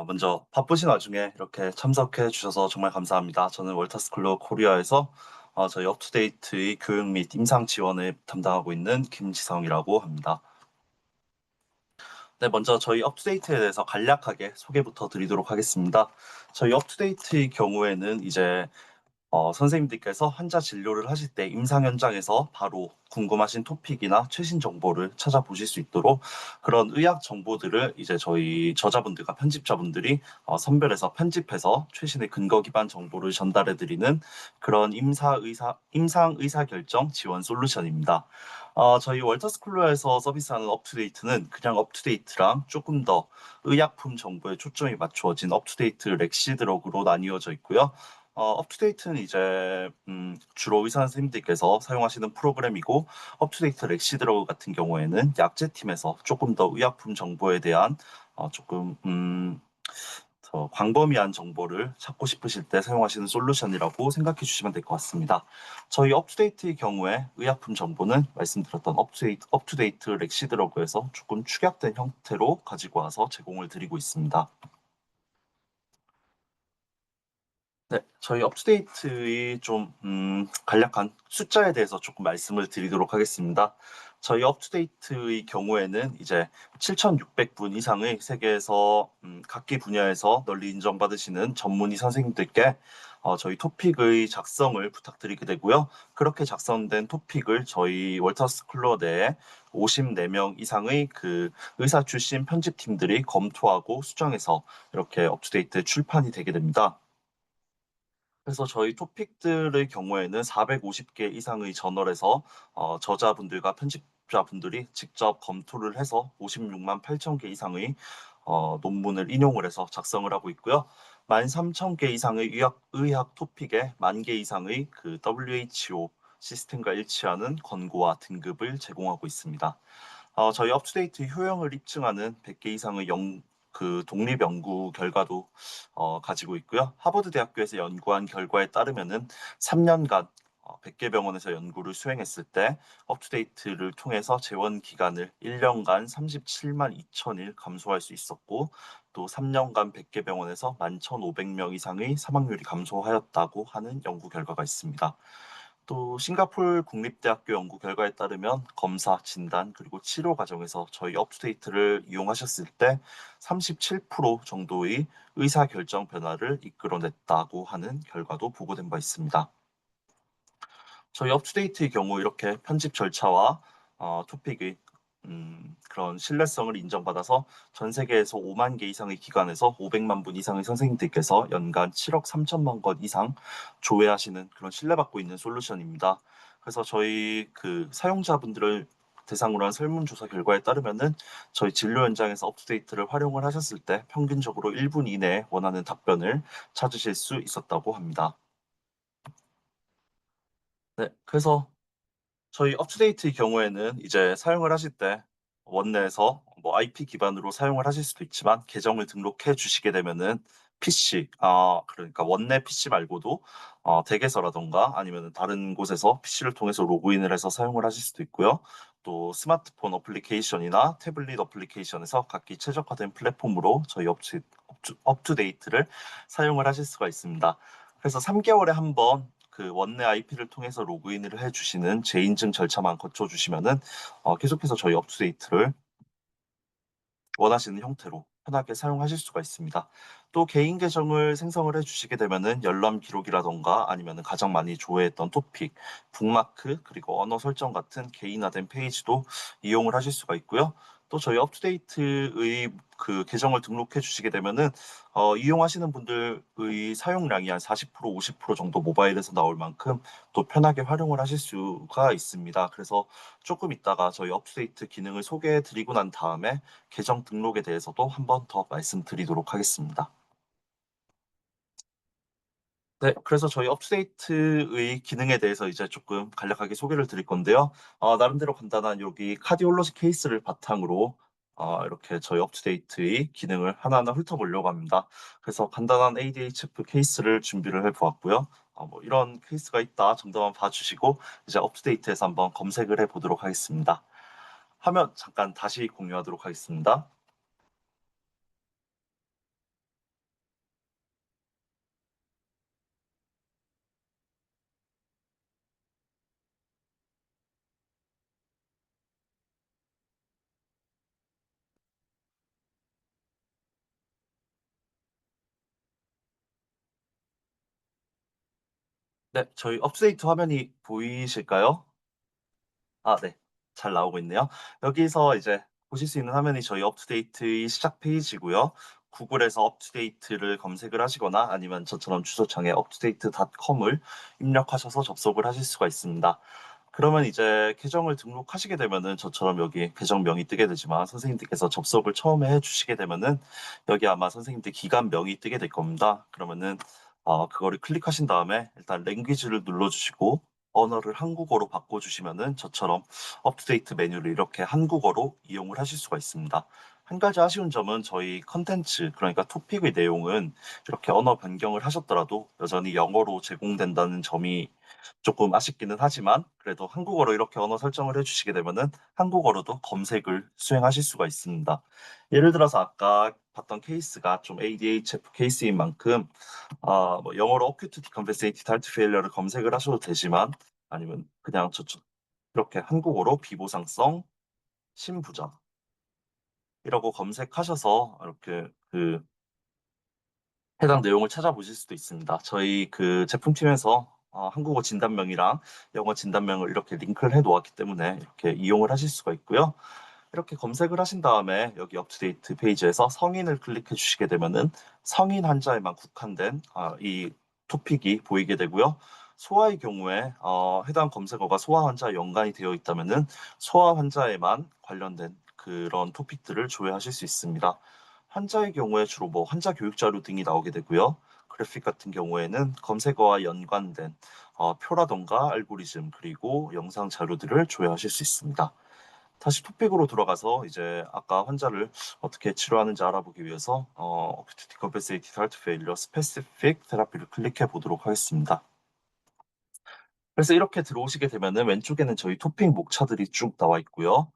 먼저 바쁘신 와중에 이렇게 참석해 주셔서 정말 감사합니다. 저는 월터스쿨러 코리아에서 저희 업투데이트의 교육 및 임상 지원을 담당하고 있는 김지성이라고 합니다. 네, 먼저 저희 업투데이트에 대해서 간략하게 소개부터 드리도록 하겠습니다. 저희 업투데이트의 경우에는 이제 선생님들께서 환자 진료를 하실 때 임상 현장에서 바로 궁금하신 토픽이나 최신 정보를 찾아보실 수 있도록 그런 의학 정보들을 이제 저희 저자분들과 편집자분들이 선별해서 편집해서 최신의 근거 기반 정보를 전달해 드리는 그런 임상 의사 결정 지원 솔루션입니다. 저희 월터스쿨러에서 서비스하는 업투데이트는 그냥 업투데이트랑 조금 더 의약품 정보에 초점이 맞추어진 업투데이트 렉시드럭으로 나뉘어져 있고요. 업투데이트는 이제 주로 의사 선생님들께서 사용하시는 프로그램이고, 업투데이트 렉시드러그 같은 경우에는 약제팀에서 조금 더 의약품 정보에 대한 조금 더 광범위한 정보를 찾고 싶으실 때 사용하시는 솔루션이라고 생각해 주시면 될 것 같습니다. 저희 업투데이트의 경우에 의약품 정보는 말씀드렸던 업투데이트 렉시드러그에서 조금 축약된 형태로 가지고 와서 제공을 드리고 있습니다. 네, 저희 업투데이트의 좀 간략한 숫자에 대해서 조금 말씀을 드리도록 하겠습니다. 저희 업투데이트의 경우에는 이제 7,600분 이상의 세계에서 각기 분야에서 널리 인정받으시는 전문의 선생님들께 저희 토픽의 작성을 부탁드리게 되고요. 그렇게 작성된 토픽을 저희 월터스쿨러 내에 54명 이상의 그 의사 출신 편집팀들이 검토하고 수정해서 이렇게 업투데이트 출판이 되게 됩니다. 그래서 저희 토픽들의 경우에는 450개 이상의 저널에서 저자분들과 편집자분들이 직접 검토를 해서 56만 8천 개 이상의 논문을 인용을 해서 작성을 하고 있고요. 13,000개 이상의 의학 토픽에 10,000개 이상의 그 WHO 시스템과 일치하는 권고와 등급을 제공하고 있습니다. 저희 업투데이트 효용을 입증하는 100개 이상의 그 독립 연구 결과도 가지고 있고요. 하버드 대학교에서 연구한 결과에 따르면은 3년간 100개 병원에서 연구를 수행했을 때 업투데이트를 통해서 재원 기간을 1년간 37만 2천일 감소할 수 있었고, 또 3년간 100개 병원에서 11,500명 이상의 사망률이 감소하였다고 하는 연구 결과가 있습니다. 또 싱가포르 국립대학교 연구 결과에 따르면 검사, 진단, 그리고 치료 과정에서 저희 업투데이트를 이용하셨을 때 37% 정도의 의사결정 변화를 이끌어냈다고 하는 결과도 보고된 바 있습니다. 저희 업투데이트의 경우 이렇게 편집 절차와 토픽의 그런 신뢰성을 인정받아서 전 세계에서 5만 개 이상의 기관에서 500만 분 이상의 선생님들께서 연간 7억 3천만 건 이상 조회하시는 그런 신뢰받고 있는 솔루션입니다. 그래서 저희 그 사용자분들을 대상으로 한 설문조사 결과에 따르면은 저희 진료 현장에서 업투데이트를 활용을 하셨을 때 평균적으로 1분 이내에 원하는 답변을 찾으실 수 있었다고 합니다. 네, 그래서 저희 업투데이트의 경우에는 이제 사용을 하실 때 원내에서 뭐 IP 기반으로 사용을 하실 수도 있지만, 계정을 등록해 주시게 되면은 PC, 그러니까 원내 PC 말고도 댁에서라던가 아니면 다른 곳에서 PC를 통해서 로그인을 해서 사용을 하실 수도 있고요. 또 스마트폰 어플리케이션이나 태블릿 어플리케이션에서 각기 최적화된 플랫폼으로 저희 업투데이트를 사용을 하실 수가 있습니다. 그래서 3개월에 한번 그 원내 IP를 통해서 로그인을 해주시는 재인증 절차만 거쳐주시면은 계속해서 저희 업투데이트를 원하시는 형태로 편하게 사용하실 수가 있습니다. 또 개인 계정을 생성을 해주시게 되면은 열람 기록이라던가 아니면은 가장 많이 조회했던 토픽, 북마크, 그리고 언어 설정 같은 개인화된 페이지도 이용을 하실 수가 있고요. 또 저희 업투데이트의 그 계정을 등록해 주시게 되면은 이용하시는 분들의 사용량이 한 40%, 50% 정도 모바일에서 나올 만큼 또 편하게 활용을 하실 수가 있습니다. 그래서 조금 있다가 저희 업투데이트 기능을 소개해 드리고 난 다음에 계정 등록에 대해서도 한번 더 말씀드리도록 하겠습니다. 네, 그래서 저희 업투데이트의 기능에 대해서 이제 조금 간략하게 소개를 드릴 건데요. 나름대로 간단한 여기 카디올로지 케이스를 바탕으로 이렇게 저희 업투데이트의 기능을 하나하나 훑어보려고 합니다. 그래서 간단한 ADHF 케이스를 준비를 해보았고요. 뭐 이런 케이스가 있다 정도만 봐주시고 이제 업투데이트에서 한번 검색을 해보도록 하겠습니다. 화면 잠깐 다시 공유하도록 하겠습니다. 네, 저희 업데이트 화면이 보이실까요? 아, 네. 잘 나오고 있네요. 여기서 이제 보실 수 있는 화면이 저희 업투데이트의 시작 페이지고요. 구글에서 업투데이트를 검색을 하시거나 아니면 저처럼 주소창에 uptodate.com을 입력하셔서 접속을 하실 수가 있습니다. 그러면 이제 계정을 등록하시게 되면은 저처럼 여기 계정명이 뜨게 되지만 선생님들께서 접속을 처음에 해주시게 되면은 여기 아마 선생님들 기관명이 뜨게 될 겁니다. 그러면은 그거를 클릭하신 다음에 일단 랭귀지를 눌러주시고 언어를 한국어로 바꿔주시면은 저처럼 업투데이트 메뉴를 이렇게 한국어로 이용을 하실 수가 있습니다. 한 가지 아쉬운 점은 저희 컨텐츠, 그러니까 토픽의 내용은 이렇게 언어 변경을 하셨더라도 여전히 영어로 제공된다는 점이 조금 아쉽기는 하지만 그래도 한국어로 이렇게 언어 설정을 해주시게 되면은 한국어로도 검색을 수행하실 수가 있습니다. 예를 들어서 아까 봤던 케이스가 좀 ADHF 케이스인 만큼 뭐 영어로 acute decompensated heart failure를 검색을 하셔도 되지만 아니면 그냥 이렇게 한국어로 비보상성 심부자 이라고 검색하셔서 이렇게 해당 내용을 찾아보실 수도 있습니다. 저희 제품팀에서 한국어 진단명이랑 영어 진단명을 이렇게 링크를 해 놓았기 때문에 이렇게 이용을 하실 수가 있고요. 이렇게 검색을 하신 다음에 여기 업투데이트 페이지에서 성인을 클릭해 주시게 되면은 성인 환자에만 국한된 이 토픽이 보이게 되고요. 소아의 경우에 해당 검색어가 소아 환자와 연관이 되어 있다면은 소아 환자에만 관련된 그런 토픽들을 조회하실 수 있습니다. 환자의 경우에 주로 뭐 환자 교육 자료 등이 나오게 되고요. 그래픽 같은 경우에는 검색어와 연관된 표라던가 알고리즘 그리고 영상 자료들을 조회하실 수 있습니다. 다시 토픽으로 돌아가서 이제 아까 환자를 어떻게 치료하는지 알아보기 위해서 Acute Decompensated Heart Failure Specific 테라피를 클릭해 보도록 하겠습니다. 그래서 이렇게 들어오시게 되면은 왼쪽에는 저희 토픽 목차들이 쭉 나와 있고요.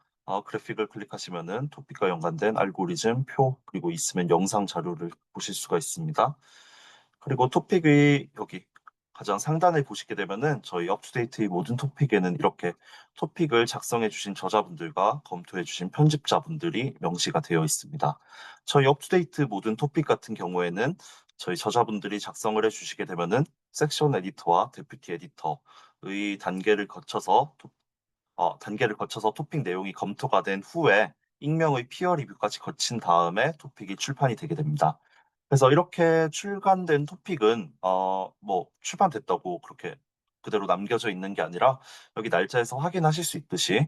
그래픽을 클릭하시면은 토픽과 연관된 알고리즘, 표, 그리고 있으면 영상 자료를 보실 수가 있습니다. 그리고 토픽의 여기 가장 상단에 보시게 되면은 저희 업투데이트의 모든 토픽에는 이렇게 토픽을 작성해 주신 저자분들과 검토해 주신 편집자분들이 명시가 되어 있습니다. 저희 업투데이트 모든 토픽 같은 경우에는 저희 저자분들이 작성을 해 주시게 되면은 섹션 에디터와 데프티 에디터의 단계를 거쳐서 토픽 내용이 검토가 된 후에 익명의 피어 리뷰까지 거친 다음에 토픽이 출판이 되게 됩니다. 그래서 이렇게 출간된 토픽은 뭐 출판됐다고 그렇게 그대로 남겨져 있는 게 아니라 여기 날짜에서 확인하실 수 있듯이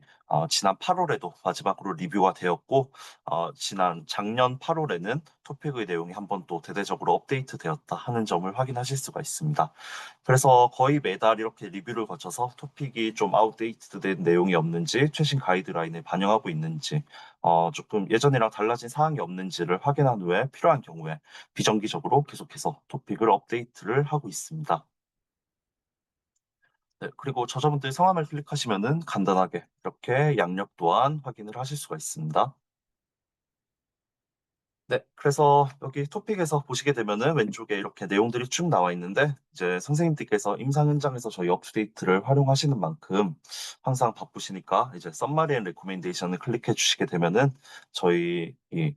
지난 8월에도 마지막으로 리뷰가 되었고 지난 작년 8월에는 토픽의 내용이 한번 또 대대적으로 업데이트 되었다 하는 점을 확인하실 수가 있습니다. 그래서 거의 매달 이렇게 리뷰를 거쳐서 토픽이 좀 아웃데이트된 내용이 없는지, 최신 가이드라인을 반영하고 있는지, 조금 예전이랑 달라진 사항이 없는지를 확인한 후에 필요한 경우에 비정기적으로 계속해서 토픽을 업데이트를 하고 있습니다. 네, 그리고 저자분들 성함을 클릭하시면은 간단하게 이렇게 양력 또한 확인을 하실 수가 있습니다. 네, 그래서 여기 토픽에서 보시게 되면은 왼쪽에 이렇게 내용들이 쭉 나와 있는데 이제 선생님들께서 임상 현장에서 저희 업투데이트를 활용하시는 만큼 항상 바쁘시니까 이제 썸마리 앤 레코멘데이션을 클릭해 주시게 되면은 저희가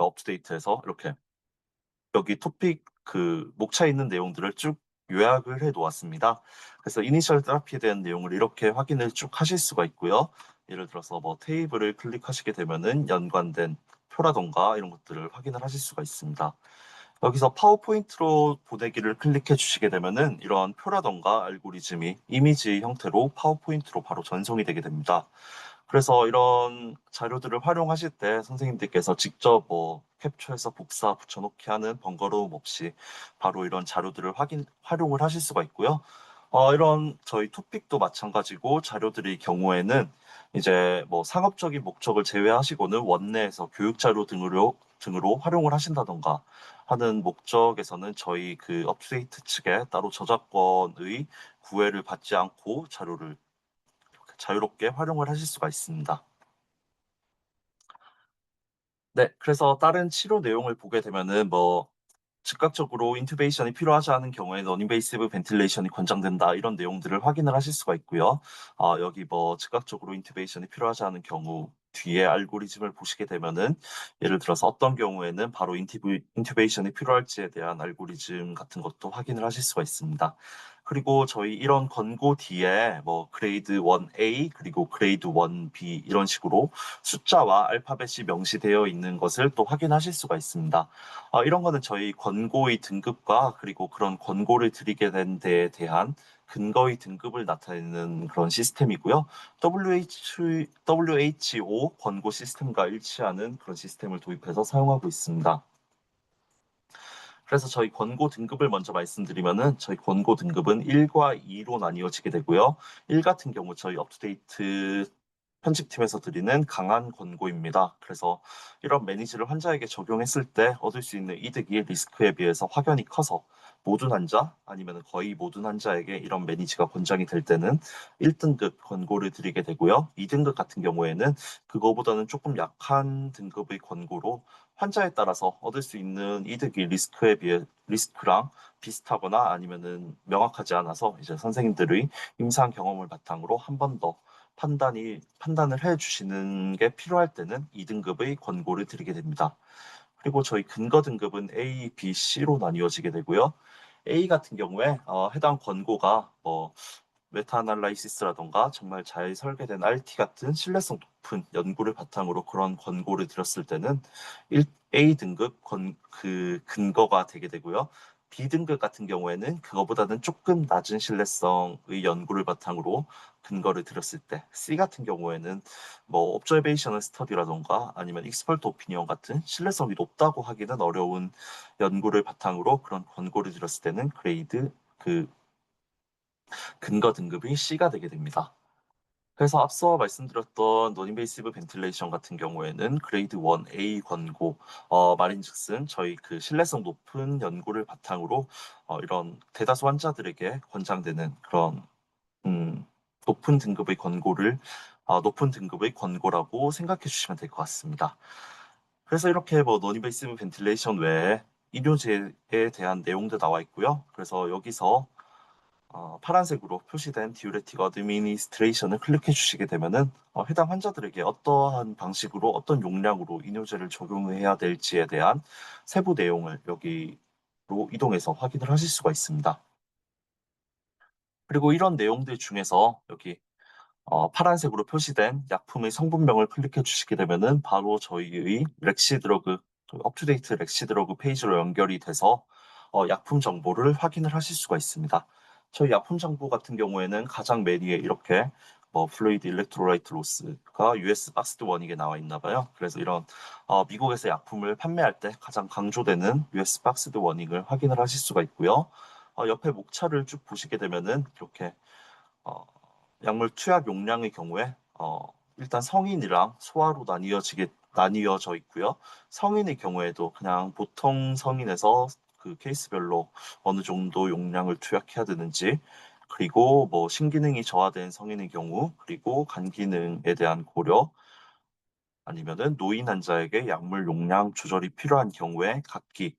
업투데이트에서 이렇게 여기 토픽 목차에 있는 내용들을 쭉 요약을 해 놓았습니다. 그래서 이니셜 테라피에 대한 내용을 이렇게 확인을 쭉 하실 수가 있고요. 예를 들어서 뭐 테이블을 클릭하시게 되면은 연관된 표라던가 이런 것들을 확인을 하실 수가 있습니다. 여기서 파워포인트로 보내기를 클릭해 주시게 되면은 이런 표라던가 알고리즘이 이미지 형태로 파워포인트로 바로 전송이 되게 됩니다. 그래서 이런 자료들을 활용하실 때 선생님들께서 직접 뭐 캡처해서 복사 붙여넣기 하는 번거로움 없이 바로 이런 자료들을 활용을 하실 수가 있고요. 이런 저희 토픽도 마찬가지고 자료들의 경우에는 이제 뭐 상업적인 목적을 제외하시고는 원내에서 교육 자료 등으로 활용을 하신다던가 하는 목적에서는 저희 업투데이트 측에 따로 저작권의 구애를 받지 않고 자료를 자유롭게 활용을 하실 수가 있습니다. 네, 그래서 다른 치료 내용을 보게 되면은 뭐 즉각적으로 인투베이션이 필요하지 않은 경우에 너인베이시브 벤틸레이션이 권장된다 이런 내용들을 확인을 하실 수가 있고요. 여기 뭐 즉각적으로 인투베이션이 필요하지 않은 경우 뒤에 알고리즘을 보시게 되면은 예를 들어서 어떤 경우에는 바로 인튜베이션이 필요할지에 대한 알고리즘 같은 것도 확인을 하실 수가 있습니다. 그리고 저희 이런 권고 뒤에 뭐 그레이드 1A 그리고 그레이드 1B 이런 식으로 숫자와 알파벳이 명시되어 있는 것을 또 확인하실 수가 있습니다. 이런 거는 저희 권고의 등급과 그리고 그런 권고를 드리게 된 데에 대한 근거의 등급을 나타내는 그런 시스템이고요. WHO 권고 시스템과 일치하는 그런 시스템을 도입해서 사용하고 있습니다. 그래서 저희 권고 등급을 먼저 말씀드리면은 저희 권고 등급은 1과 2로 나뉘어지게 되고요. 1 같은 경우 저희 업투데이트 편집팀에서 드리는 강한 권고입니다. 그래서 이런 매니지를 환자에게 적용했을 때 얻을 수 있는 이득이 리스크에 비해서 확연히 커서 모든 환자 아니면 거의 모든 환자에게 이런 매니지가 권장이 될 때는 1등급 권고를 드리게 되고요. 2등급 같은 경우에는 그거보다는 조금 약한 등급의 권고로 환자에 따라서 얻을 수 있는 이득이 리스크에 비해 리스크랑 비슷하거나 아니면은 명확하지 않아서 이제 선생님들의 임상 경험을 바탕으로 한 번 더 판단을 해 주시는 게 필요할 때는 2등급의 권고를 드리게 됩니다. 그리고 저희 근거 등급은 A, B, C로 나뉘어지게 되고요. A 같은 경우에 해당 권고가 뭐 메타아날라이시스라던가 정말 잘 설계된 RT 같은 신뢰성 높은 연구를 바탕으로 그런 권고를 드렸을 때는 A 등급 그 근거가 되게 되고요. B 등급 같은 경우에는 그거보다는 조금 낮은 신뢰성의 연구를 바탕으로 근거를 드렸을 때, C 같은 경우에는 뭐 옵저베이셔널 스터디라던가 아니면 익스퍼트 오피니언 같은 신뢰성이 높다고 하기는 어려운 연구를 바탕으로 그런 권고를 드렸을 때는 그레이드 그 근거 등급이 C가 되게 됩니다. 그래서 앞서 말씀드렸던 논인베이시브 벤틸레이션 같은 경우에는 그레이드 1A 권고, 말인즉슨 저희 그 신뢰성 높은 연구를 바탕으로 이런 대다수 환자들에게 권장되는 그런 음, 높은 등급의 권고라고 생각해 주시면 될 것 같습니다. 그래서 이렇게 뭐 논인베이시브 벤틸레이션 외에 이료제에 대한 내용도 나와 있고요. 그래서 여기서 파란색으로 표시된 디우레틱 어드미니스트레이션을 클릭해 주시게 되면은 해당 환자들에게 어떠한 방식으로 어떤 용량으로 이뇨제를 적용해야 될지에 대한 세부 내용을 여기로 이동해서 확인을 하실 수가 있습니다. 그리고 이런 내용들 중에서 여기 파란색으로 표시된 약품의 성분명을 클릭해 주시게 되면은 바로 저희의 렉시드러그 업투데이트 렉시드러그 페이지로 연결이 돼서 약품 정보를 확인을 하실 수가 있습니다. 저희 약품 정보 같은 경우에는 가장 맨 위에 이렇게 뭐 플루이드 일렉트로라이트 로스가 US 박스드 원익에 나와 있나 봐요. 그래서 이런 미국에서 약품을 판매할 때 가장 강조되는 US 박스드 원익을 확인을 하실 수가 있고요. 옆에 목차를 쭉 보시게 되면은 이렇게 어, 약물 투약 용량의 경우에 일단 성인이랑 소아로 나뉘어져 있고요. 성인의 경우에도 그냥 보통 성인에서 그 케이스별로 어느 정도 용량을 투약해야 되는지, 그리고 뭐 신기능이 저하된 성인의 경우, 그리고 간 기능에 대한 고려, 아니면은 노인 환자에게 약물 용량 조절이 필요한 경우에 각기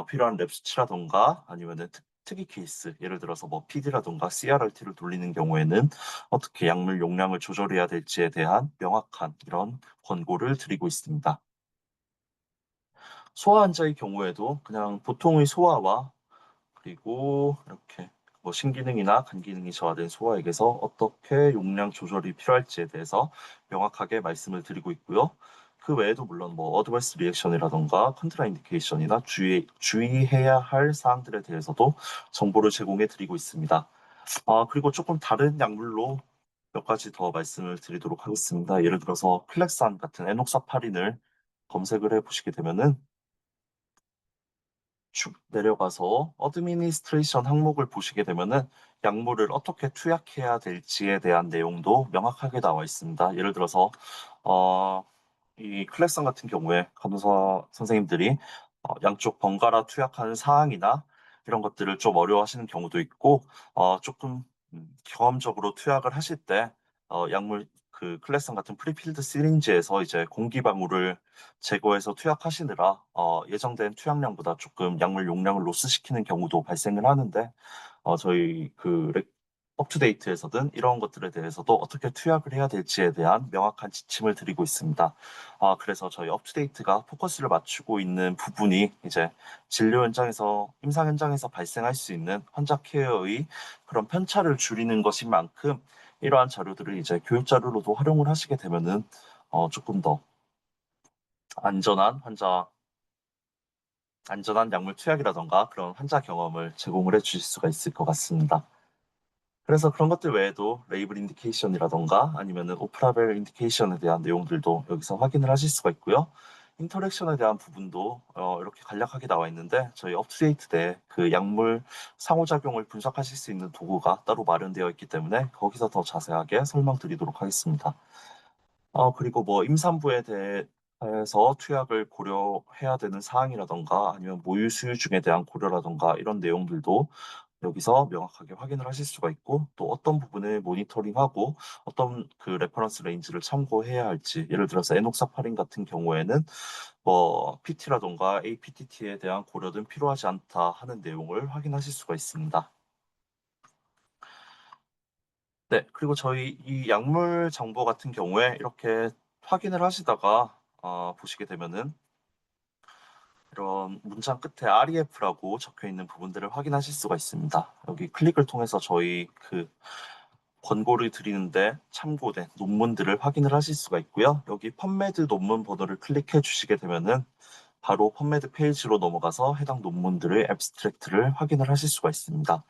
필요한 랩 수치라던가 아니면은 특이 케이스, 예를 들어서 뭐 PD라던가 CRRT를 돌리는 경우에는 어떻게 약물 용량을 조절해야 될지에 대한 명확한 이런 권고를 드리고 있습니다. 소아 환자의 경우에도 그냥 보통의 소아와 그리고 이렇게 뭐 신기능이나 간 기능이 저하된 소아에게서 어떻게 용량 조절이 필요할지에 대해서 명확하게 말씀을 드리고 있고요. 그 외에도 물론 뭐 어드버스 리액션이라던가 컨트라인디케이션이나 주의해야 할 사항들에 대해서도 정보를 제공해 드리고 있습니다. 그리고 조금 다른 약물로 몇 가지 더 말씀을 드리도록 하겠습니다. 예를 들어서 클렉산 같은 에녹사파린을 검색을 해 보시게 되면은 쭉 내려가서 어드미니스트레이션 항목을 보시게 되면은 약물을 어떻게 투약해야 될지에 대한 내용도 명확하게 나와 있습니다. 예를 들어서 어, 이 클래성 같은 경우에 간호사 선생님들이 양쪽 번갈아 투약하는 사항이나 이런 것들을 좀 어려워하시는 경우도 있고 조금 경험적으로 투약을 하실 때 약물 그 클래성 같은 프리필드 시린지에서 이제 공기방울을 제거해서 투약하시느라 예정된 투약량보다 조금 약물 용량을 로스시키는 경우도 발생을 하는데 저희 그 업투데이트에서든 이런 것들에 대해서도 어떻게 투약을 해야 될지에 대한 명확한 지침을 드리고 있습니다. 그래서 저희 업투데이트가 포커스를 맞추고 있는 부분이 이제 진료 현장에서, 임상 현장에서 발생할 수 있는 환자 케어의 그런 편차를 줄이는 것인 만큼 이러한 자료들을 이제 교육 자료로도 활용을 하시게 되면은 조금 더 안전한 안전한 약물 투약이라던가 그런 환자 경험을 제공을 해 주실 수가 있을 것 같습니다. 그래서 그런 것들 외에도 레이블 인디케이션이라던가 아니면은 오프라벨 인디케이션에 대한 내용들도 여기서 확인을 하실 수가 있고요. 인터랙션에 대한 부분도 이렇게 간략하게 나와 있는데 저희 업투데이트 내 그 약물 상호작용을 분석하실 수 있는 도구가 따로 마련되어 있기 때문에 거기서 더 자세하게 설명드리도록 하겠습니다. 그리고 뭐 임산부에 대해서 투약을 고려해야 되는 사항이라던가 아니면 모유 수유 중에 대한 고려라던가 이런 내용들도 여기서 명확하게 확인을 하실 수가 있고 또 어떤 부분을 모니터링하고 어떤 그 레퍼런스 레인지를 참고해야 할지 예를 들어서 에녹사파린 같은 경우에는 뭐 PT라던가 APTT에 대한 고려는 필요하지 않다 하는 내용을 확인하실 수가 있습니다. 네, 그리고 저희 이 약물 정보 같은 경우에 이렇게 확인을 하시다가 보시게 되면은 이런 문장 끝에 REF라고 적혀 있는 부분들을 확인하실 수가 있습니다. 여기 클릭을 통해서 저희 그 권고를 드리는데 참고된 논문들을 확인을 하실 수가 있고요. 여기 펀메드 논문 번호를 클릭해 주시게 되면은 바로 펀메드 페이지로 넘어가서 해당 논문들의 앱스트랙트를 확인을 하실 수가 있습니다.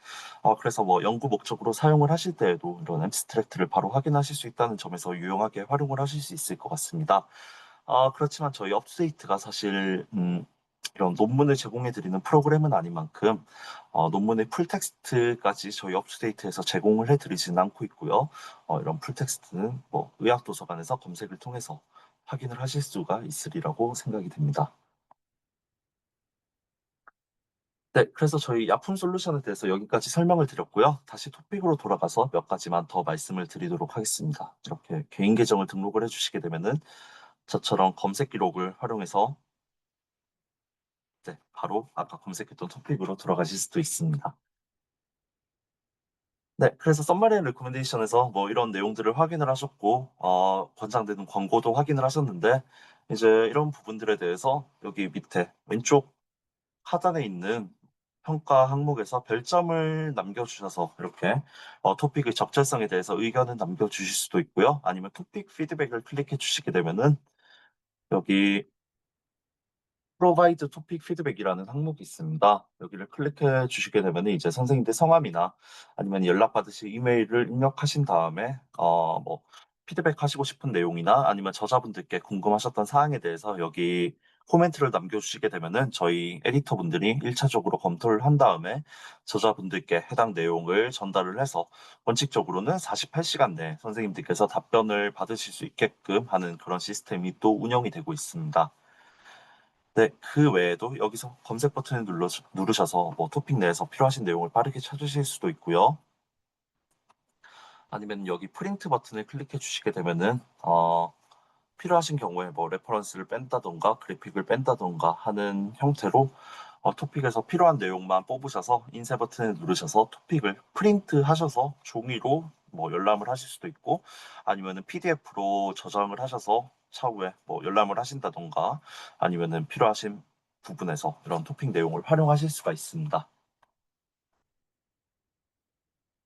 그래서 뭐 연구 목적으로 사용을 하실 때에도 이런 앱스트랙트를 바로 확인하실 수 있다는 점에서 유용하게 활용을 하실 수 있을 것 같습니다. 그렇지만 저희 업데이트가 사실 이런 논문을 제공해 드리는 프로그램은 아닌 만큼 논문의 풀텍스트까지 저희 업투데이트에서 제공을 해 드리지는 않고 있고요. 이런 풀텍스트는 뭐 의학도서관에서 검색을 통해서 확인을 하실 수가 있으리라고 생각이 됩니다. 네, 그래서 저희 약품 솔루션에 대해서 여기까지 설명을 드렸고요. 다시 토픽으로 돌아가서 몇 가지만 더 말씀을 드리도록 하겠습니다. 이렇게 개인 계정을 등록을 해주시게 되면은 저처럼 검색 기록을 활용해서 네, 바로 아까 검색했던 토픽으로 돌아가실 수도 있습니다. 네, 그래서 썸머리 앤 레코멘데이션에서 뭐 이런 내용들을 확인을 하셨고, 권장되는 광고도 확인을 하셨는데, 이제 이런 부분들에 대해서 여기 밑에 왼쪽 하단에 있는 평가 항목에서 별점을 남겨주셔서 이렇게 토픽의 적절성에 대해서 의견을 남겨주실 수도 있고요. 아니면 토픽 피드백을 클릭해 주시게 되면은 여기 프로바이드 토픽 피드백이라는 항목이 있습니다. 여기를 클릭해 주시게 되면 이제 선생님들 성함이나 아니면 연락 받으실 이메일을 입력하신 다음에 뭐 피드백 하시고 싶은 내용이나 아니면 저자분들께 궁금하셨던 사항에 대해서 여기 코멘트를 남겨주시게 되면은 저희 에디터 분들이 1차적으로 검토를 한 다음에 저자분들께 해당 내용을 전달을 해서 원칙적으로는 48시간 내에 선생님들께서 답변을 받으실 수 있게끔 하는 그런 시스템이 또 운영이 되고 있습니다. 네, 그 외에도 여기서 검색 버튼을 누르셔서 뭐 토픽 내에서 필요하신 내용을 빠르게 찾으실 수도 있고요. 아니면 여기 프린트 버튼을 클릭해 주시게 되면은 필요하신 경우에 뭐 레퍼런스를 뺀다던가 그래픽을 뺀다던가 하는 형태로 토픽에서 필요한 내용만 뽑으셔서 인쇄 버튼을 누르셔서 토픽을 프린트 하셔서 종이로 뭐 열람을 하실 수도 있고 아니면은 PDF로 저장을 하셔서 차후에 뭐 열람을 하신다던가 아니면은 필요하신 부분에서 이런 토픽 내용을 활용하실 수가 있습니다.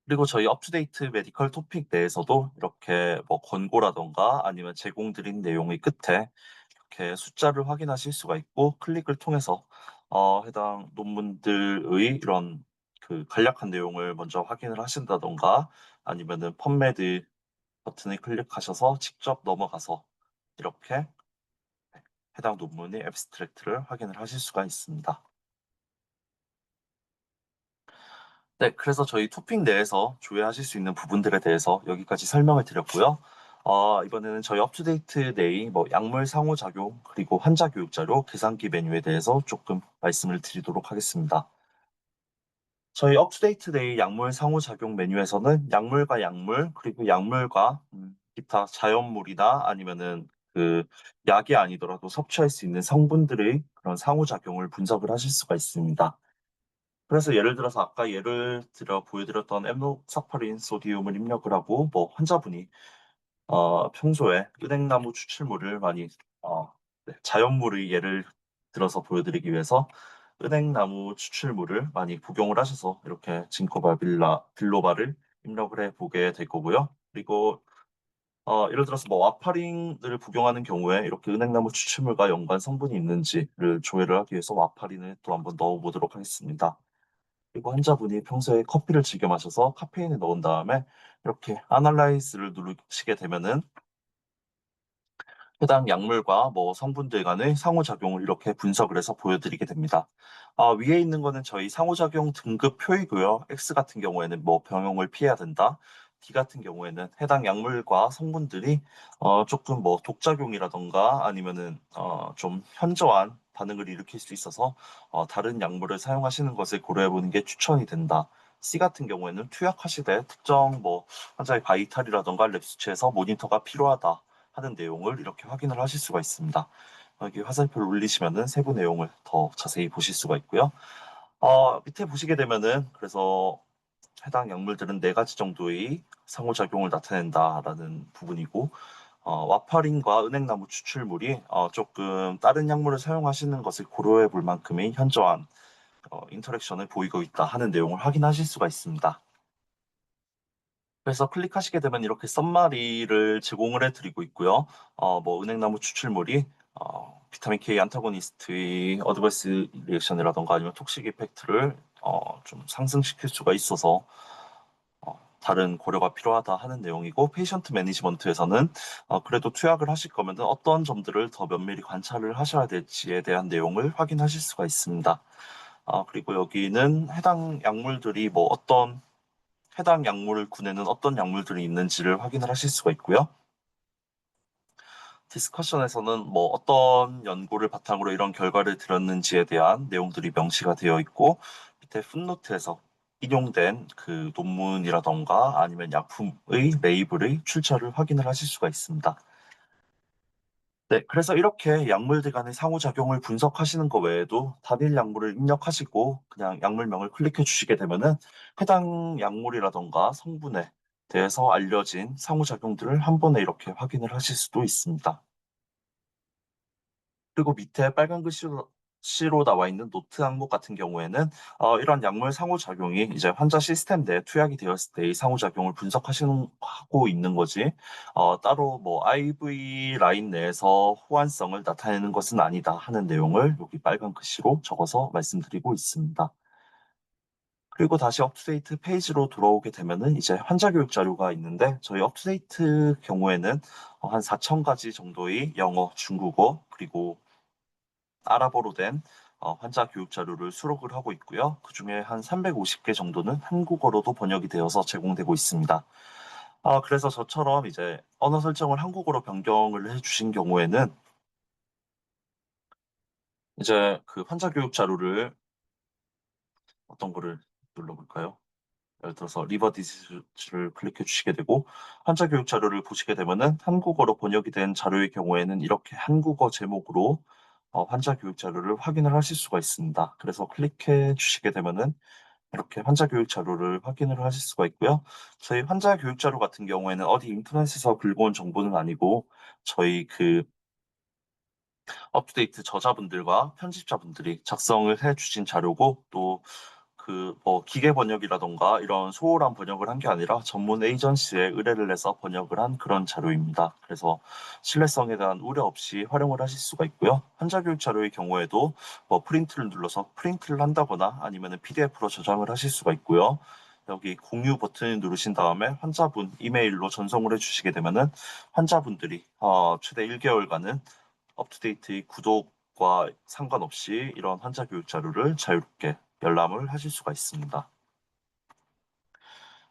그리고 저희 업투데이트 메디컬 토픽 내에서도 이렇게 뭐 권고라던가 아니면 제공드린 내용의 끝에 이렇게 숫자를 확인하실 수가 있고 클릭을 통해서 해당 논문들의 이런 그 간략한 내용을 먼저 확인을 하신다던가 아니면은 펀메드 버튼을 클릭하셔서 직접 넘어가서 이렇게 해당 논문의 앱스트랙트를 확인을 하실 수가 있습니다. 네, 그래서 저희 토픽 내에서 조회하실 수 있는 부분들에 대해서 여기까지 설명을 드렸고요. 이번에는 저희 업투데이트 내의 뭐 약물 상호작용 그리고 환자 교육 자료 계산기 메뉴에 대해서 조금 말씀을 드리도록 하겠습니다. 저희 업투데이트 데이 약물 상호작용 메뉴에서는 약물과 약물 그리고 약물과 기타 자연물이나 아니면은 그 약이 아니더라도 섭취할 수 있는 성분들의 그런 상호작용을 분석을 하실 수가 있습니다. 그래서 예를 들어서 아까 예를 들어 보여드렸던 엠노사파린 소디움을 입력을 하고 뭐 환자분이 평소에 은행나무 추출물을 많이 네, 자연물의 예를 들어서 보여드리기 위해서 은행나무 추출물을 많이 복용을 하셔서 이렇게 빌로바를 입력을 해 보게 될 거고요. 그리고 예를 들어서 뭐 와파린을 복용하는 경우에 이렇게 은행나무 추출물과 연관 성분이 있는지를 조회를 하기 위해서 와파린을 또 한번 넣어 보도록 하겠습니다. 그리고 환자분이 평소에 커피를 즐겨 마셔서 카페인을 넣은 다음에 이렇게 아날라이즈를 누르시게 되면은 해당 약물과 뭐 성분들 간의 상호작용을 이렇게 분석을 해서 보여드리게 됩니다. 위에 있는 거는 저희 상호작용 등급표이고요. X 같은 경우에는 뭐 병용을 피해야 된다. D 같은 경우에는 해당 약물과 성분들이 조금 뭐 독작용이라던가 아니면은 좀 현저한 반응을 일으킬 수 있어서 다른 약물을 사용하시는 것을 고려해 보는 게 추천이 된다. C 같은 경우에는 투약하시되 특정 뭐 환자의 바이탈이라던가 랩 수치에서 모니터가 필요하다. 하는 내용을 이렇게 확인을 하실 수가 있습니다. 여기 화살표를 올리시면은 세부 내용을 더 자세히 보실 수가 있고요. 밑에 보시게 되면은 그래서 해당 약물들은 네 가지 정도의 상호작용을 나타낸다라는 부분이고 와파린과 은행나무 추출물이 조금 다른 약물을 사용하시는 것을 고려해 볼 만큼의 현저한 인터랙션을 보이고 있다 하는 내용을 확인하실 수가 있습니다. 그래서 클릭하시게 되면 이렇게 썸마리를 제공을 해드리고 있고요. 뭐 은행나무 추출물이 비타민 K 안타고니스트의 어드버스 리액션이라던가 아니면 톡식 이펙트를 좀 상승시킬 수가 있어서 다른 고려가 필요하다 하는 내용이고 페이션트 매니지먼트에서는 그래도 투약을 하실 거면 어떤 점들을 더 면밀히 관찰을 하셔야 될지에 대한 내용을 확인하실 수가 있습니다. 그리고 여기는 해당 약물들이 뭐 해당 약물 군에는 어떤 약물들이 있는지를 확인을 하실 수가 있고요. 디스커션에서는 뭐 어떤 연구를 바탕으로 이런 결과를 들었는지에 대한 내용들이 명시가 되어 있고 밑에 풋노트에서 인용된 그 논문이라던가 아니면 약품의 레이블의 출처를 확인을 하실 수가 있습니다. 네, 그래서 이렇게 약물들 간의 상호작용을 분석하시는 것 외에도 단일 약물을 입력하시고 그냥 약물명을 클릭해 주시게 되면은 해당 약물이라던가 성분에 대해서 알려진 상호작용들을 한 번에 이렇게 확인을 하실 수도 있습니다. 그리고 밑에 빨간 글씨로 나와 있는 노트 항목 같은 경우에는 이런 약물 상호작용이 이제 환자 시스템 내에 투약이 되었을 때의 상호작용을 분석하시는 하고 있는 거지 따로 뭐 IV 라인 내에서 호환성을 나타내는 것은 아니다 하는 내용을 여기 빨간 글씨로 적어서 말씀드리고 있습니다. 그리고 다시 업투데이트 페이지로 돌아오게 되면은 이제 환자 교육 자료가 있는데 저희 업투데이트 경우에는 한 4천 가지 정도의 영어, 중국어, 그리고 아랍어로 된 환자 교육 자료를 수록을 하고 있고요. 그중에 한 350개 정도는 한국어로도 번역이 되어서 제공되고 있습니다. 그래서 저처럼 이제 언어 설정을 한국어로 변경을 해주신 경우에는 이제 그 환자 교육 자료를 어떤 거를 눌러볼까요? 예를 들어서 리버 디지즈를 클릭해 주시게 되고 환자 교육 자료를 보시게 되면은 한국어로 번역이 된 자료의 경우에는 이렇게 한국어 제목으로 환자 교육 자료를 확인을 하실 수가 있습니다. 그래서 클릭해 주시게 되면은 이렇게 환자 교육 자료를 확인을 하실 수가 있고요. 저희 환자 교육 자료 같은 경우에는 어디 인터넷에서 긁어온 정보는 아니고 저희 그 업투데이트 저자분들과 편집자분들이 작성을 해 주신 자료고 또 그 뭐 기계 번역이라던가 이런 소홀한 번역을 한 게 아니라 전문 에이전시에 의뢰를 해서 번역을 한 그런 자료입니다. 그래서 신뢰성에 대한 우려 없이 활용을 하실 수가 있고요. 환자 교육 자료의 경우에도 뭐 프린트를 눌러서 프린트를 한다거나 아니면은 PDF로 저장을 하실 수가 있고요. 여기 공유 버튼을 누르신 다음에 환자분 이메일로 전송을 해주시게 되면은 환자분들이 최대 1개월간은 업투데이트의 구독과 상관없이 이런 환자 교육 자료를 자유롭게 열람을 하실 수가 있습니다.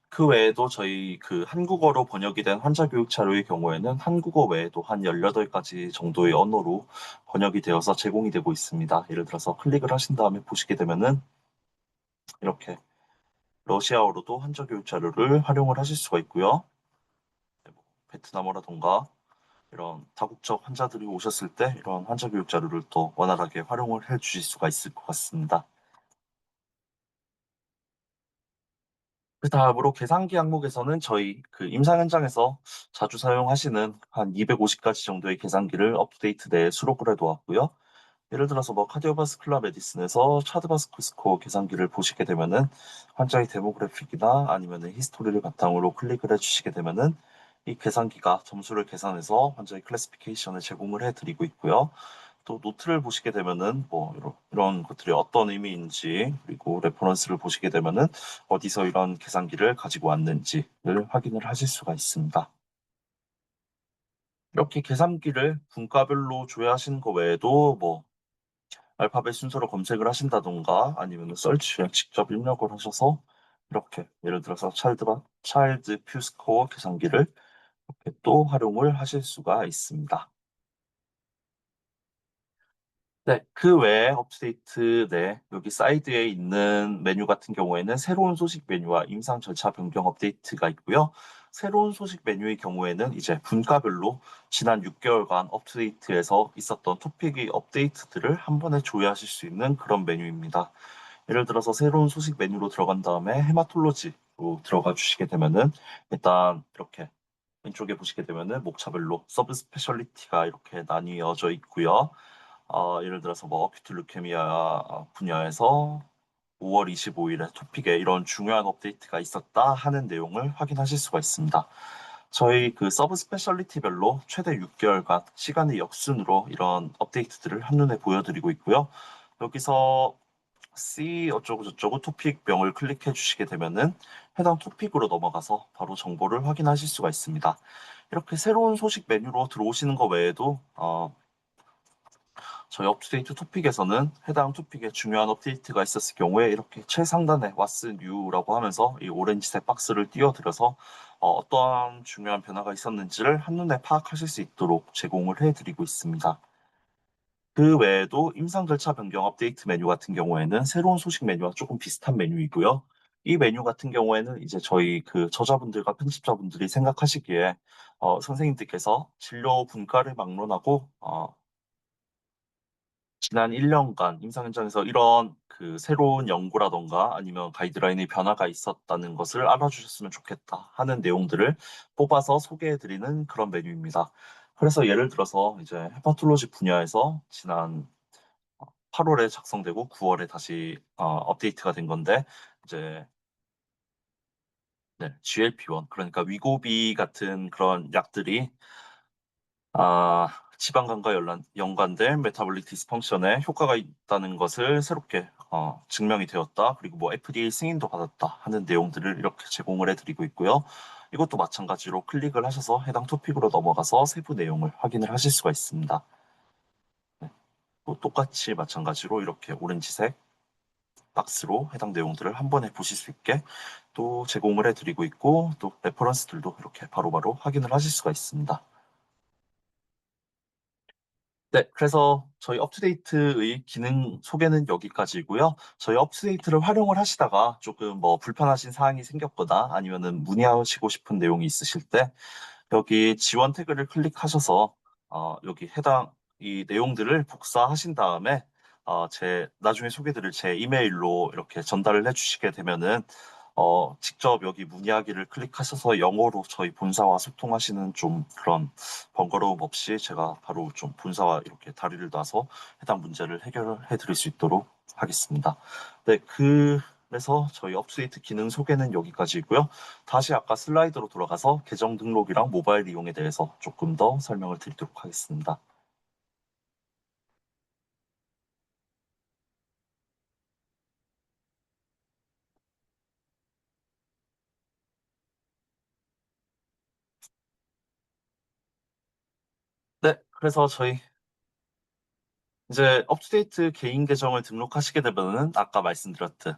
그 외에도 저희 그 한국어로 번역이 된 환자 교육 자료의 경우에는 한국어 외에도 한 18가지 정도의 언어로 번역이 되어서 제공이 되고 있습니다. 예를 들어서 클릭을 하신 다음에 보시게 되면은 이렇게 러시아어로도 환자 교육 자료를 활용을 하실 수가 있고요. 베트남어라던가 이런 다국적 환자들이 오셨을 때 이런 환자 교육 자료를 또 원활하게 활용을 해 주실 수가 있을 것 같습니다. 그 다음으로 계산기 항목에서는 저희 그 임상 현장에서 자주 사용하시는 한 250가지 정도의 계산기를 업데이트 내에 수록을 해두었고요. 예를 들어서 뭐 카디오바스큘라 메디슨에서 차드바스크 스코어 계산기를 보시게 되면은 환자의 데모그래픽이나 아니면은 히스토리를 바탕으로 클릭을 해주시게 되면은 이 계산기가 점수를 계산해서 환자의 클래시피케이션을 제공을 해드리고 있고요. 또 노트를 보시게 되면은 뭐 이런 것들이 어떤 의미인지, 그리고 레퍼런스를 보시게 되면은 어디서 이런 계산기를 가지고 왔는지를 확인을 하실 수가 있습니다. 이렇게 계산기를 분과별로 조회하시는 거 외에도 뭐 알파벳 순서로 검색을 하신다던가 아니면 설치에 직접 입력을 하셔서 이렇게 예를 들어서 차일드 퓨스코어 계산기를 이렇게 또 활용을 하실 수가 있습니다. 네, 그 외에 업데이트 내 여기 사이드에 있는 메뉴 같은 경우에는 새로운 소식 메뉴와 임상 절차 변경 업데이트가 있고요. 새로운 소식 메뉴의 경우에는 이제 분과별로 지난 6개월간 업데이트에서 있었던 토픽의 업데이트들을 한 번에 조회하실 수 있는 그런 메뉴입니다. 예를 들어서 새로운 소식 메뉴로 들어간 다음에 헤마톨로지로 들어가 주시게 되면은 일단 이렇게 왼쪽에 보시게 되면은 목차별로 서브 스페셜리티가 이렇게 나뉘어져 있고요. 예를 들어서 뭐 어큐트 루케미아 분야에서 5월 25일에 토픽에 이런 중요한 업데이트가 있었다 하는 내용을 확인하실 수가 있습니다. 저희 그 서브 스페셜리티별로 최대 6개월간 시간의 역순으로 이런 업데이트들을 한눈에 보여드리고 있고요. 여기서 C 어쩌고 저쩌고 토픽명을 클릭해 주시게 되면은 해당 토픽으로 넘어가서 바로 정보를 확인하실 수가 있습니다. 이렇게 새로운 소식 메뉴로 들어오시는 것 외에도 저희 업데이트 토픽에서는 해당 토픽에 중요한 업데이트가 있었을 경우에 이렇게 최상단에 What's New라고 하면서 이 오렌지색 박스를 띄워드려서 어떠한 중요한 변화가 있었는지를 한눈에 파악하실 수 있도록 제공을 해드리고 있습니다. 그 외에도 임상 절차 변경 업데이트 메뉴 같은 경우에는 새로운 소식 메뉴와 조금 비슷한 메뉴이고요. 이 메뉴 같은 경우에는 이제 저희 그 저자분들과 편집자분들이 생각하시기에 선생님들께서 진료 분과를 막론하고 지난 1년간 임상 현장에서 이런 그 새로운 연구라던가 아니면 가이드라인의 변화가 있었다는 것을 알아주셨으면 좋겠다 하는 내용들을 뽑아서 소개해드리는 그런 메뉴입니다. 그래서 예를 들어서 이제 헤파톨로지 분야에서 지난 8월에 작성되고 9월에 다시 업데이트가 된 건데 이제 네, GLP-1 그러니까 위고비 같은 그런 약들이 아, 지방간과 연관된 메타볼릭 디스펑션에 효과가 있다는 것을 새롭게 증명이 되었다. 그리고 뭐 FDA 승인도 받았다 하는 내용들을 이렇게 제공을 해드리고 있고요. 이것도 마찬가지로 클릭을 하셔서 해당 토픽으로 넘어가서 세부 내용을 확인을 하실 수가 있습니다. 네, 또 똑같이 마찬가지로 이렇게 오렌지색 박스로 해당 내용들을 한 번에 보실 수 있게 또 제공을 해드리고 있고 또 레퍼런스들도 이렇게 바로바로 확인을 하실 수가 있습니다. 네, 그래서 저희 업투데이트의 기능 소개는 여기까지고요. 저희 업투데이트를 활용을 하시다가 조금 뭐 불편하신 사항이 생겼거나 아니면은 문의하시고 싶은 내용이 있으실 때 여기 지원 태그를 클릭하셔서 여기 해당 이 내용들을 복사하신 다음에 제 나중에 소개드릴 제 이메일로 이렇게 전달을 해주시게 되면은 직접 여기 문의하기를 클릭하셔서 영어로 저희 본사와 소통하시는 좀 그런 번거로움 없이 제가 바로 좀 본사와 이렇게 다리를 놔서 해당 문제를 해결해 드릴 수 있도록 하겠습니다. 네, 그래서 저희 업데이트 기능 소개는 여기까지고요. 다시 아까 슬라이드로 돌아가서 계정 등록이랑 모바일 이용에 대해서 조금 더 설명을 드리도록 하겠습니다. 네, 그래서 저희 이제 업투데이트 개인 계정을 등록하시게 되면은 아까 말씀드렸듯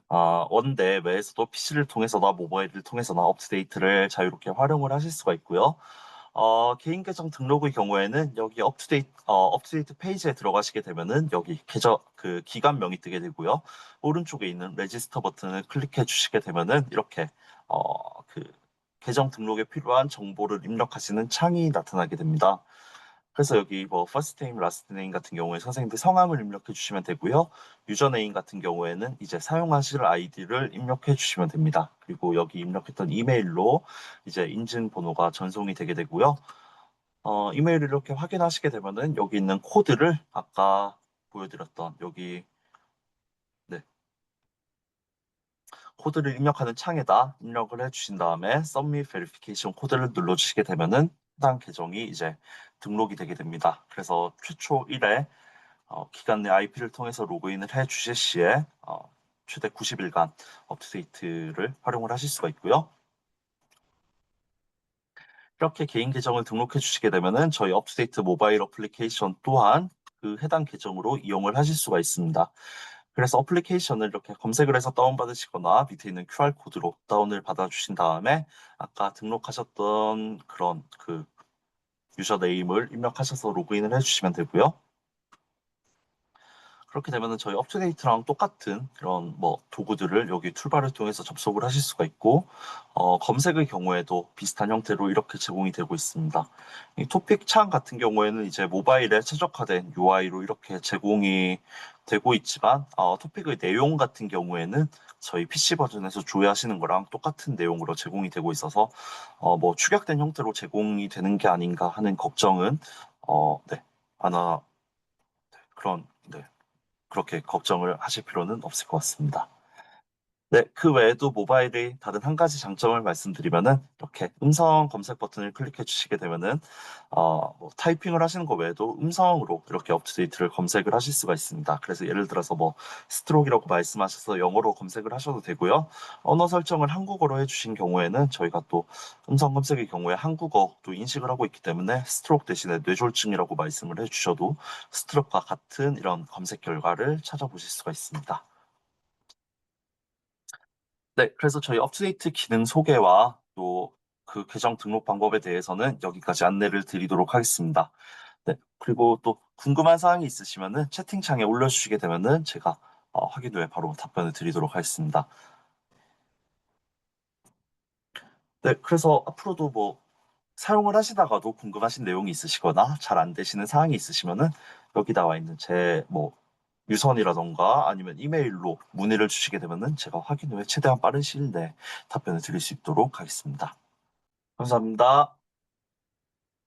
원대 외에서도 PC를 통해서나 모바일을 통해서나 업투데이트를 자유롭게 활용을 하실 수가 있고요. 개인 계정 등록의 경우에는 여기 업투데이트 페이지에 들어가시게 되면은 여기 계정 그 기관명이 뜨게 되고요. 오른쪽에 있는 레지스터 버튼을 클릭해 주시게 되면은 이렇게 그 계정 등록에 필요한 정보를 입력하시는 창이 나타나게 됩니다. 그래서 여기 뭐 first name, last name 같은 경우에 선생님들 성함을 입력해 주시면 되고요. 유저네임 같은 경우에는 이제 사용하실 아이디를 입력해 주시면 됩니다. 그리고 여기 입력했던 이메일로 이제 인증번호가 전송이 되게 되고요. 이메일을 이렇게 확인하시게 되면은 여기 있는 코드를 아까 보여드렸던 여기 네, 코드를 입력하는 창에다 입력을 해주신 다음에 Submit Verification 코드를 눌러주시게 되면은 해당 계정이 이제 등록이 되게 됩니다. 그래서 최초 1회 기간 내 IP를 통해서 로그인을 해 주실 시에 최대 90일간 업데이트를 활용을 하실 수가 있고요. 이렇게 개인 계정을 등록해 주시게 되면은 저희 업투데이트 모바일 어플리케이션 또한 그 해당 계정으로 이용을 하실 수가 있습니다. 그래서 어플리케이션을 이렇게 검색을 해서 다운받으시거나 밑에 있는 QR코드로 다운을 받아주신 다음에 아까 등록하셨던 그런 그 유저 네임을 입력하셔서 로그인을 해주시면 되고요. 그렇게 되면은 저희 업투데이트랑 똑같은 그런 뭐 도구들을 여기 툴바를 통해서 접속을 하실 수가 있고 검색의 경우에도 비슷한 형태로 이렇게 제공이 되고 있습니다. 이 토픽 창 같은 경우에는 이제 모바일에 최적화된 UI로 이렇게 제공이 되고 있지만 토픽의 내용 같은 경우에는 저희 PC 버전에서 조회하시는 거랑 똑같은 내용으로 제공이 되고 있어서 뭐 축약된 형태로 제공이 되는 게 아닌가 하는 걱정은 네, 하나 그런 네. 그렇게 걱정을 하실 필요는 없을 것 같습니다. 네, 그 외에도 모바일의 다른 한 가지 장점을 말씀드리면은 이렇게 음성 검색 버튼을 클릭해 주시게 되면은 뭐 타이핑을 하시는 것 외에도 음성으로 이렇게 업투데이트를 검색을 하실 수가 있습니다. 그래서 예를 들어서 뭐 스트로크라고 말씀하셔서 영어로 검색을 하셔도 되고요. 언어 설정을 한국어로 해주신 경우에는 저희가 또 음성 검색의 경우에 한국어도 인식을 하고 있기 때문에 스트로크 대신에 뇌졸중이라고 말씀을 해주셔도 스트로크와 같은 이런 검색 결과를 찾아보실 수가 있습니다. 네, 그래서 저희 업투데이트 기능 소개와 또 그 계정 등록 방법에 대해서는 여기까지 안내를 드리도록 하겠습니다. 네, 그리고 또 궁금한 사항이 있으시면은 채팅창에 올려주시게 되면은 제가 확인 후에 바로 답변을 드리도록 하겠습니다. 네, 그래서 앞으로도 뭐 사용을 하시다가도 궁금하신 내용이 있으시거나 잘 안 되시는 사항이 있으시면은 여기 나와 있는 제 뭐 유선이라던가 아니면 이메일로 문의를 주시게 되면은 제가 확인 후에 최대한 빠른 시일 내에 답변을 드릴 수 있도록 하겠습니다. 감사합니다.